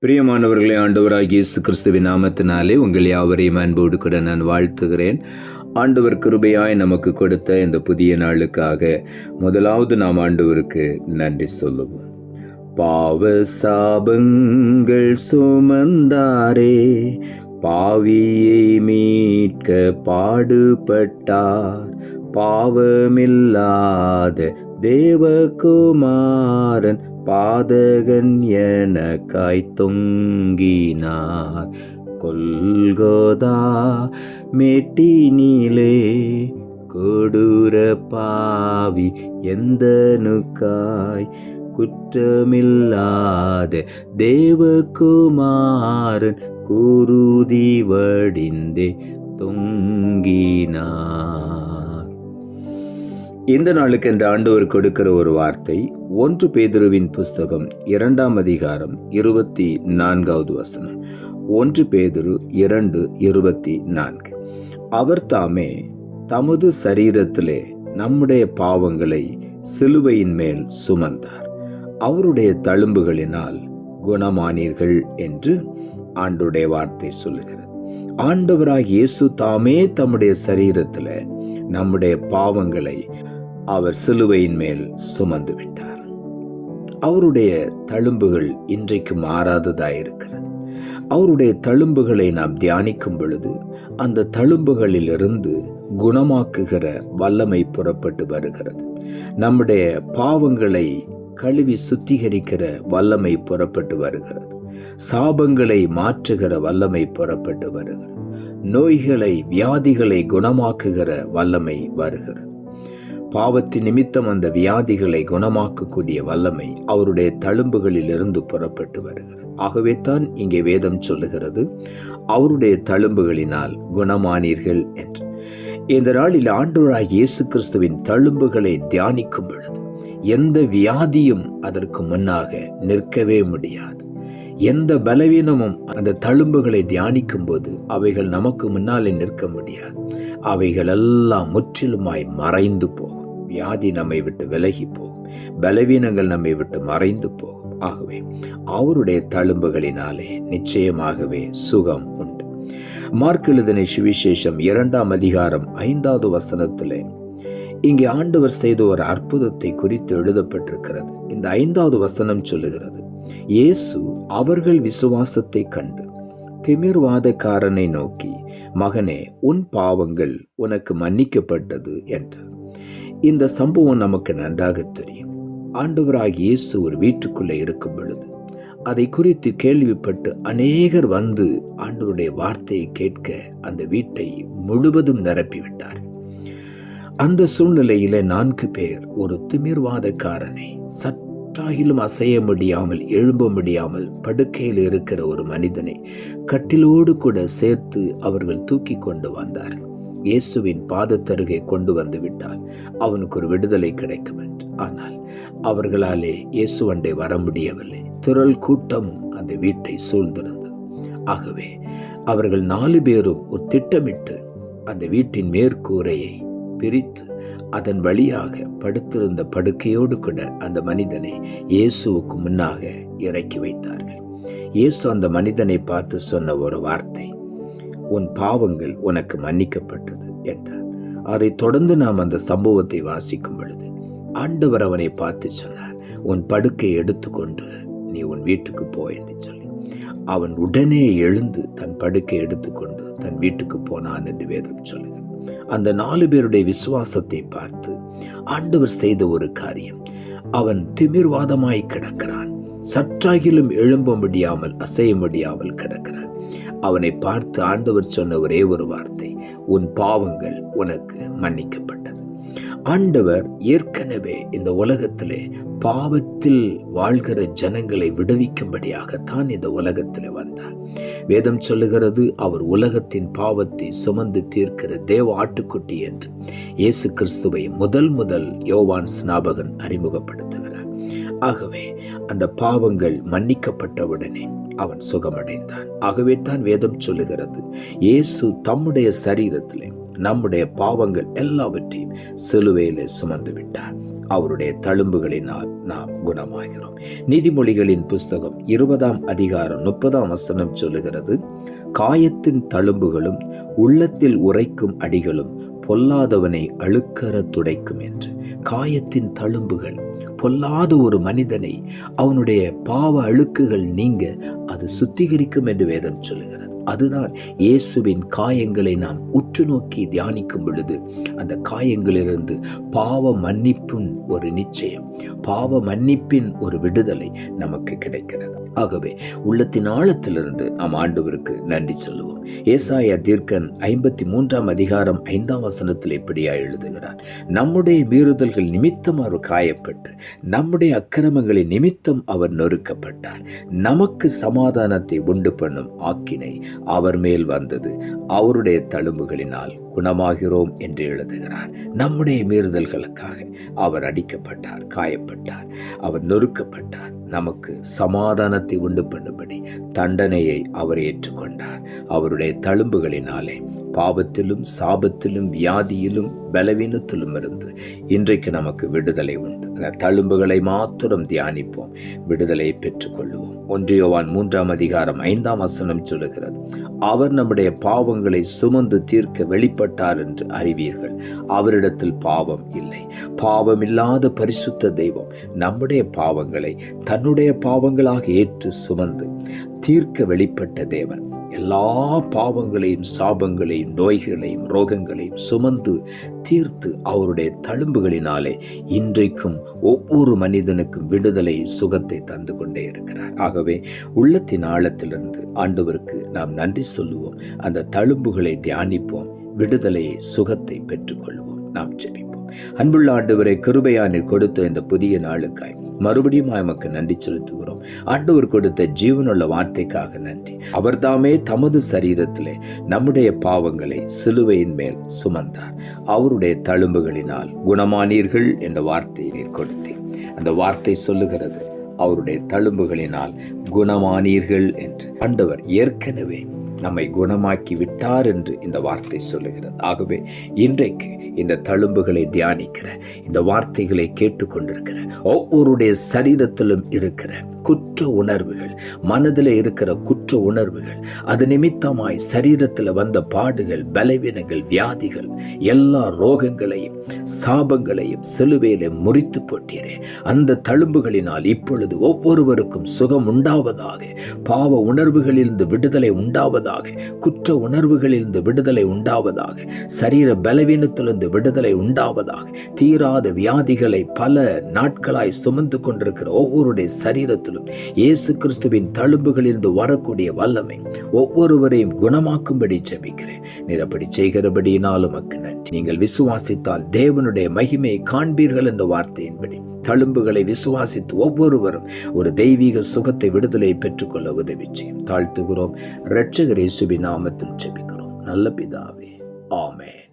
பிரியமானவர்களே, ஆண்டவராகிய இயேசு கிறிஸ்துவின் நாமத்தினாலே உங்கள் யாவரையும் அன்போடு கூட நான் வாழ்த்துகிறேன். ஆண்டவர் கிருபையாய் நமக்கு கொடுத்த இந்த புதிய நாளுக்காக முதலாவது நாம் ஆண்டவருக்கு நன்றி சொல்லுவோம். பாவ சாபங்கள் சுமந்தாரே, பாவியை மீட்க பாடுபட்டார். பாவமில்லாத தேவகுமாரன் பாதகன் எனக்காய் தொங்கினார். கொல்கோதா மேட்டினிலே கொடூர பாவி எந்தனுக்காய் குற்றமில்லாத தேவகுமாரன் குருதி வடிந்தே தொங்கினார். இந்த நாளுக்கு என்று ஆண்டவர் கொடுக்கிற ஒரு வார்த்தை 1 பேதுருவின் புஸ்தகம் 2ஆம் அதிகாரம் 24வது வசனம். 1 பேதுரு 2:24. அவர் தாமே தமது சரீரத்திலே நம்முடைய பாவங்களை சிலுவையின் மேல் சுமந்தார், அவருடைய தழும்புகளினால் குணமானீர்கள் என்று ஆண்டவருடைய வார்த்தை சொல்லுகிறது. ஆண்டவராகிய இயேசு தாமே தம்முடைய சரீரத்தில் நம்முடைய பாவங்களை அவர் சிலுவையின் மேல் சுமந்து விட்டார். அவருடைய தழும்புகள் இன்றைக்கு மாறாததாயிருக்கிறது. அவருடைய தழும்புகளை நாம் தியானிக்கும் பொழுது அந்த தழும்புகளிலிருந்து குணமாக்குகிற வல்லமை புறப்பட்டு வருகிறது. நம்முடைய பாவங்களை கழுவி சுத்திகரிக்கிற வல்லமை புறப்பட்டு வருகிறது. சாபங்களை மாற்றுகிற வல்லமை புறப்பட்டு வருகிறது. நோய்களை, வியாதிகளை குணமாக்குகிற வல்லமை வருகிறது. பாவத்தின் நிமித்தம் அந்த வியாதிகளை குணமாக்கக்கூடிய வல்லமை அவருடைய தழும்புகளில் இருந்து புறப்பட்டு வருகிறது. ஆகவே தான் இங்கே வேதம் சொல்லுகிறது, அவருடைய தழும்புகளினால் குணமானீர்கள் என்று. இந்த நாளில் ஆண்டவராகிய இயேசு கிறிஸ்துவின் தழும்புகளை தியானிக்கும் பொழுது எந்த வியாதியும் அதற்கு முன்னாக நிற்கவே முடியாது. எந்த பலவீனமும் அந்த தழும்புகளை தியானிக்கும் போது அவைகள் நமக்கு முன்னாலே நிற்க முடியாது. அவைகள் எல்லாம் முற்றிலுமாய் மறைந்து போகும். வியாதி நம்மை விட்டு விலகி போகும். பலவீனங்கள் நம்மை விட்டு மறைந்து போகும். ஆகவே அவருடைய தழும்புகளினாலே நிச்சயமாகவே சுகம் உண்டு. மார்க் எழுதின சுவிசேஷம் 2ஆம் அதிகாரம் 5வது வசனத்திலே இங்கே ஆண்டவர் செய்த ஒரு அற்புதத்தை குறித்து எழுதப்பட்டிருக்கிறது. இந்த 5வது வசனம் சொல்லுகிறது, இயேசு அவர்கள் விசுவாசத்தை கண்டு திமிர்வாதக்காரனை நோக்கி, மகனே, உன் பாவங்கள் உனக்கு மன்னிக்கப்பட்டது என்றார். இந்த சம்பவம் நமக்கு நன்றாக தெரியும். ஆண்டவராகிய இயேசு ஒரு வீட்டுக்குள்ளே இருக்கும் பொழுது அதை குறித்து கேள்விப்பட்டு அநேகர் வந்து ஆண்டவருடைய வார்த்தையை கேட்க அந்த வீட்டை முழுவதும் நிரப்பிவிட்டார். அந்த சூழ்நிலையில 4 பேர் ஒரு திமிர்வாதக்காரனை, சற்றாகிலும் அசைய முடியாமல், எழும்ப முடியாமல் படுக்கையில் இருக்கிற ஒரு மனிதனை கட்டிலோடு கூட சேர்த்து அவர்கள் தூக்கி கொண்டு வந்தார். இயேசுவின் பாதத்தருகே கொண்டு வந்து விட்டால் அவனுக்கு ஒரு விடுதலை கிடைக்கும் என்று. ஆனால் அவர்களாலே இயேசுவண்டை வர முடியவில்லை. திரள் கூட்டம் அந்த வீட்டை சூழ்ந்திருந்தது. ஆகவே அவர்கள் 4 பேரும் ஒரு திட்டமிட்டு அந்த வீட்டின் மேற்கூரையை பிரித்து அதன் வழியாக படுத்திருந்த படுக்கையோடு கூட அந்த மனிதனை இயேசுவுக்கு முன்னாக இறக்கி வைத்தார்கள். இயேசு அந்த மனிதனை பார்த்து சொன்ன ஒரு வார்த்தை, உன் பாவங்கள் உனக்கு மன்னிக்கப்பட்டது என்றார். அதை தொடர்ந்து நாம் அந்த சம்பவத்தை வாசிக்கும் பொழுது ஆண்டவர் அவனை பார்த்து சொன்னார், உன் படுக்கையை எடுத்துக்கொண்டு நீ உன் வீட்டுக்கு போ என்று சொல்லி அவன் உடனே எழுந்து தன் படுக்கை எடுத்துக்கொண்டு தன் வீட்டுக்கு போனான் என்று வேதம் சொல்லுகிறது. அந்த 4 பேருடைய விசுவாசத்தை பார்த்து ஆண்டவர் செய்த ஒரு காரியம், அவன் திமிர்வாதமாய் கிடக்கிறான். சற்றாகிலும் எழும்ப முடியாமல், அசைய முடியாமல் கிடக்கிறான். அவனை பார்த்து ஆண்டவர் சொன்ன ஒரே ஒரு வார்த்தை, உன் பாவங்கள் உனக்கு மன்னிக்கப்பட்டது. ஆண்டவர் ஏற்கனவே இந்த உலகத்திலே பாவத்தில் வாழ்கிற ஜனங்களை விடுவிக்கும்படியாகத்தான் இந்த உலகத்திலே வந்தார். வேதம் சொல்லுகிறது, அவர் உலகத்தின் பாவத்தை சுமந்து தீர்க்கிற தேவ ஆட்டுக்குட்டி என்று இயேசு கிறிஸ்துவை முதல் யோவான் ஸ்நாபகன் அறிமுகப்படுத்துகிறார். ஆகவே அந்த பாவங்கள் மன்னிக்கப்பட்டவுடனே அவன் சுகமடைந்தான். ஆகவே தான் வேதம் சொல்லுகிறது, இயேசு தம்முடைய சரீரத்திலே நம்முடைய பாவங்கள் எல்லாவற்றையும் சிலுவையிலே சுமந்து விட்டார். அவருடைய தழும்புகளினால் நாம் குணமாகிறோம். நீதிமொழிகளின் புஸ்தகம் 20ஆம் அதிகாரம் 30ஆம் வசனம் சொல்லுகிறது, காயத்தின் தழும்புகளும் உள்ளத்தில் உரைக்கும் அடிகளும் பொல்லாதவனை அழுக்கற துடைக்கும் என்று. காயத்தின் தழும்புகள் பொல்லாத ஒரு மனிதனை அவனுடைய பாவ அழுக்குகள் நீங்க அது சுத்திகரிக்கும் என்று வேதம் சொல்லுகிறது. அதுதான் இயேசுவின் காயங்களை நாம் உற்று நோக்கி தியானிக்கும் பொழுது அந்த காயங்களிலிருந்து பாவ மன்னிப்பின் ஒரு நிச்சயம், பாவ மன்னிப்பின் ஒரு விடுதலை நமக்கு கிடைக்கிறது. ஆகவே உள்ளத்தின் ஆழத்திலிருந்து நாம் ஆண்டவருக்கு நன்றி சொல்லுவோம். ஏசாயா தீர்க்கன் 53ஆம் அதிகாரம் 5ஆம் வசனத்தில் இப்படியா எழுதுகிறார், நம்முடைய மீறுதல்கள் நிமித்தம் அவர் காயப்பட்டு நம்முடைய அக்கிரமங்களின் நிமித்தம் அவர் நொறுக்கப்பட்டார், நமக்கு சமாதானத்தை உண்டு பண்ணும் ஆக்கினை அவர் மேல் வந்தது, அவருடைய தழும்புகளினால் குணமாகிறோம் என்று எழுதுகிறார். நம்முடைய மீறுதல்களுக்காக அவர் அடிக்கப்பட்டார், காயப்பட்டார், அவர் நொறுக்கப்பட்டார், நமக்கு சமாதானத்தை உண்டு பண்ணும்படி தண்டனையை அவர் ஏற்றுக்கொண்டார். அவருடைய தழும்புகளினாலே பாவத்திலும் சாபத்திலும் வியாதியிலும் பலவீனத்திலும் இருந்து இன்றைக்கு நமக்கு விடுதலை உண்டு. அந்த தழும்புகளை மாத்திரம் தியானிப்போம், விடுதலையை பெற்றுக்கொள்வோம். 1 யோவான் 3ஆம் அதிகாரம் 5ஆம் வசனம் சொல்லுகிறது, அவர் நம்முடைய பாவங்களை சுமந்து தீர்க்க வெளிப்பட்டார் என்று அறிவீர்கள், அவரிடத்தில் பாவம் இல்லை. பாவம் இல்லாத பரிசுத்த தெய்வம் நம்முடைய பாவங்களை தன்னுடைய பாவங்களாக ஏற்று சுமந்து தீர்க்க வெளிப்பட்ட தேவன் எல்லா பாவங்களையும் சாபங்களையும் நோய்களையும் ரோகங்களையும் சுமந்து தீர்த்து அவருடைய தழும்புகளினாலே இன்றைக்கும் ஒவ்வொரு மனிதனுக்கும் விடுதலை சுகத்தை தந்து கொண்டே இருக்கிறார். ஆகவே உள்ளத்தின் ஆழத்திலிருந்து ஆண்டவருக்கு நாம் நன்றி சொல்லுவோம். அந்த தழும்புகளை தியானிப்போம், விடுதலையை சுகத்தை பெற்றுக்கொள்வோம். நாம் ஜெபிப்போம். அன்புள்ள ஆண்டவரை, கிருபையானி கொடுத்த இந்த புதிய நாளுக்காய் மறுபடியும் எமக்கு நன்றி செலுத்துகிறோம். ஆண்டவர் கொடுத்த ஜீவனுள்ள வார்த்தைக்காக நன்றி. அவர் தாமே தமது சரீரத்திலே நம்முடைய பாவங்களை சிலுவையின் மேல் சுமந்தார், அவருடைய தழும்புகளினால் குணமானீர்கள் என்ற வார்த்தையை கொடுத்தேன். அந்த வார்த்தை சொல்லுகிறது, அவருடைய தழும்புகளினால் குணமானீர்கள் என்று. ஆண்டவர் ஏற்கனவே நம்மை குணமாக்கி விட்டார் என்று இந்த வார்த்தை சொல்லுகிறது. ஆகவே இன்றைக்கு இந்த தழும்புகளை தியானிக்கிற, இந்த வார்த்தைகளை கேட்டுக்கொண்டிருக்கிற ஒவ்வொருடைய சரீரத்திலும் இருக்கிற குற்ற உணர்வுகள், மனதில் இருக்கிற குற்ற உணர்வுகள், அது நிமித்தமாய் சரீரத்தில் வந்த பாடுகள், பலவீனங்கள், வியாதிகள், எல்லா ரோகங்களையும் சாபங்களையும் சிலுவையிலே முறித்து போட்டீரே. அந்த தழும்புகளினால் இப்பொழுது ஒவ்வொருவருக்கும் சுகம் உண்டாவதாக, பாவ உணர்வுகளிலிருந்து விடுதலை உண்டாவதாக, குற்ற உணர்வுகளிலிருந்து விடுதலை உண்டாவதாக, சரீர பலவீனத்திலிருந்து விடுதலை உண்டாவதாக, தீராத வியாதிகளை பல நாட்களாய் சுமந்து கொண்டிருக்கிற ஒவ்வொருடைய சரீரத்திலும் இயேசு கிறிஸ்துவின் தழும்புகளிலிருந்து வரக்கூடிய வல்லமை ஒவ்வொருவரையும் குணமாக்கும்படி ஜெபிக்கிறேன். நீர் அப்படி செய்கிறபடியினாலும் உமக்கு நன்றி. நீங்கள் விசுவாசித்தால் தேவனுடைய மகிமையை காண்பீர்கள் என்ற வார்த்தையின்படி தழும்புகளை விசுவாசித்து ஒவ்வொருவரும் ஒரு தெய்வீக சுகத்தை, விடுதலை பெற்றுக்கொள்ள உதவி செய்யும். தாழ்த்துகிறோம். இரட்சகர் இயேசுவின் நாமத்தில் ஜெபிக்கிறோம் நல்ல பிதாவே, ஆமென்.